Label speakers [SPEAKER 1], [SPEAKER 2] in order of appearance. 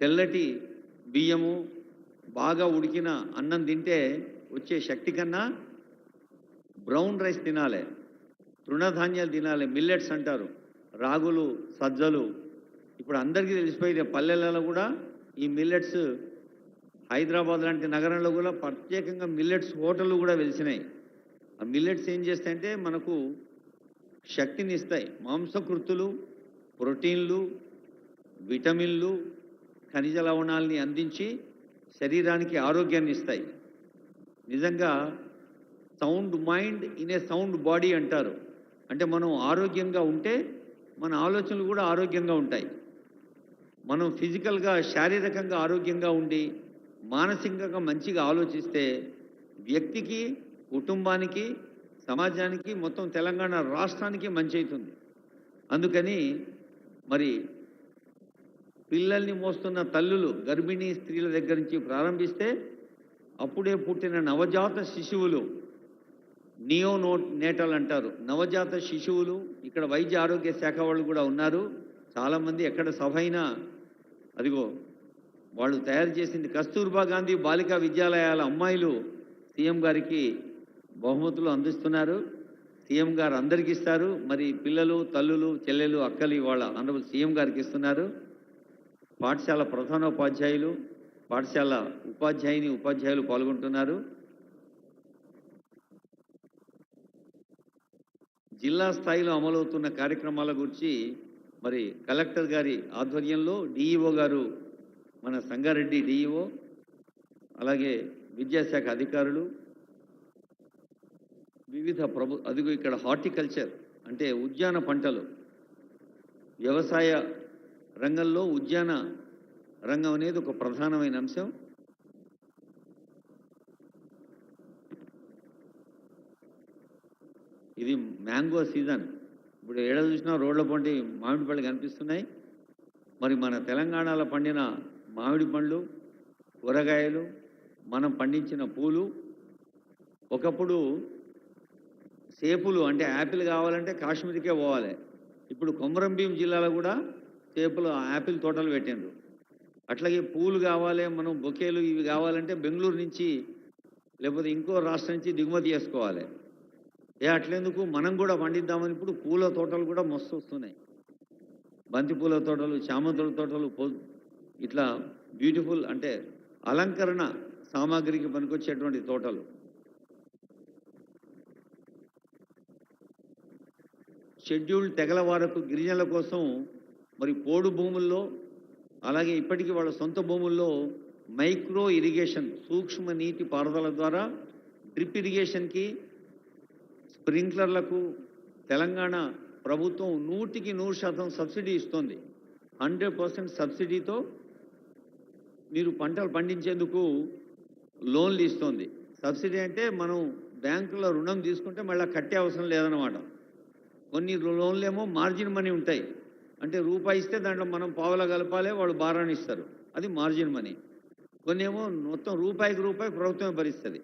[SPEAKER 1] తెల్లటి బియ్యము బాగా ఉడికిన అన్నం తింటే వచ్చే శక్తి కన్నా బ్రౌన్ రైస్ తినాలి, తృణధాన్యాలు తినాలి, మిల్లెట్స్ అంటారు, రాగులు, సజ్జలు. ఇప్పుడు అందరికీ తెలిసిపోయింది, పల్లెలలో కూడా ఈ మిల్లెట్స్, హైదరాబాద్ లాంటి నగరంలో కూడా ప్రత్యేకంగా మిల్లెట్స్ హోటళ్ళు కూడా వెలిసినాయి. ఆ మిల్లెట్స్ ఏం చేస్తాయంటే మనకు శక్తిని ఇస్తాయి. మాంసకృతులు, ప్రోటీన్లు, విటమిన్లు, ఖనిజ లవణాలని అందించి శరీరానికి ఆరోగ్యాన్ని ఇస్తాయి. నిజంగా sound mind in a sound body అంటారు. అంటే మనం ఆరోగ్యంగా ఉంటే మన ఆలోచనలు కూడా ఆరోగ్యంగా ఉంటాయి. మనం ఫిజికల్గా, శారీరకంగా ఆరోగ్యంగా ఉండి మానసికంగా మంచిగా ఆలోచిస్తే వ్యక్తికి, కుటుంబానికి, సమాజానికి, మొత్తం తెలంగాణ రాష్ట్రానికి మంచి అవుతుంది. అందుకని మరి పిల్లల్ని మోస్తున్న తల్లులు, గర్భిణీ స్త్రీల దగ్గర నుంచి ప్రారంభిస్తే అప్పుడే పుట్టిన నవజాత శిశువులు, నేటల్ అంటారు, నవజాత శిశువులు. ఇక్కడ వైద్య ఆరోగ్య శాఖ వాళ్ళు కూడా ఉన్నారు చాలామంది. ఎక్కడ సభ అయినా అదిగో వాళ్ళు తయారు చేసింది కస్తూర్బా గాంధీ బాలికా విద్యాలయాల అమ్మాయిలు సీఎం గారికి బహుమతులు అందిస్తున్నారు. సీఎం గారు అందరికి ఇస్తారు. మరి పిల్లలు, తల్లులు, చెల్లెలు, అక్కలు వాళ్ళ ఆనరబుల్ సీఎం గారికి ఇస్తున్నారు. పాఠశాల ప్రధానోపాధ్యాయులు, పాఠశాల ఉపాధ్యాయులు పాల్గొంటున్నారు. జిల్లా స్థాయిలో అమలవుతున్న కార్యక్రమాల గురించి మరి కలెక్టర్ గారి ఆధ్వర్యంలో డిఈఓ గారు, మన సంగారెడ్డి డిఈఓ, అలాగే విద్యాశాఖ అధికారులు, వివిధ అదిగో ఇక్కడ హార్టికల్చర్ అంటే ఉద్యాన పంటలు, వ్యవసాయ రంగంలో ఉద్యాన రంగం అనేది ఒక ప్రధానమైన అంశం. ఇది మ్యాంగో సీజన్. ఇప్పుడు ఏడ చూసినా రోడ్ల పండి మామిడి పళ్ళు కనిపిస్తున్నాయి. మరి మన తెలంగాణలో పండిన మామిడి పండ్లు, కూరగాయలు, మనం పండించిన పూలు, ఒకప్పుడు సేపులు అంటే యాపిల్ కావాలంటే కాశ్మీర్కే పోవాలి. ఇప్పుడు కొమరంభీం జిల్లాలో కూడా సేపులు, యాపిల్ తోటలు పెట్టిండ్రు. అట్లాగే పూలు కావాలి, మనం బొకేలు ఇవి కావాలంటే బెంగళూరు నుంచి లేకపోతే ఇంకో రాష్ట్రం నుంచి దిగుమతి చేసుకోవాలి. అట్లెందుకు, మనం కూడా పండిద్దామని ఇప్పుడు పూల తోటలు కూడా మస్తు వస్తున్నాయి. బంతి పూల తోటలు, చామంతుల తోటలు, ఇట్లా బ్యూటిఫుల్ అంటే అలంకరణ సామాగ్రికి పనికొచ్చేటువంటి తోటలు. షెడ్యూల్డ్ తెగల వారకు, గిరిజనుల కోసం మరి పోడు భూముల్లో, అలాగే ఇప్పటికీ వాళ్ళ సొంత భూముల్లో మైక్రో ఇరిగేషన్, సూక్ష్మ నీటి పారుదల ద్వారా డ్రిప్ ఇరిగేషన్కి, స్ప్రింక్లర్లకు తెలంగాణ ప్రభుత్వం 100% సబ్సిడీ ఇస్తుంది. 100% సబ్సిడీతో మీరు పంటలు పండించేందుకు లోన్లు ఇస్తుంది. సబ్సిడీ అంటే మనం బ్యాంకులో రుణం తీసుకుంటే మళ్ళీ కట్టే అవసరం లేదన్నమాట. కొన్ని లోన్లేమో మార్జిన్ మనీ ఉంటాయి. అంటే రూపాయి ఇస్తే దాంట్లో మనం పావలా కలపాలి, వాళ్ళు బారాన్ని ఇస్తారు, అది మార్జిన్ మనీ. కొన్ని ఏమో మొత్తం రూపాయికి రూపాయి ప్రభుత్వమే భరిస్తుంది.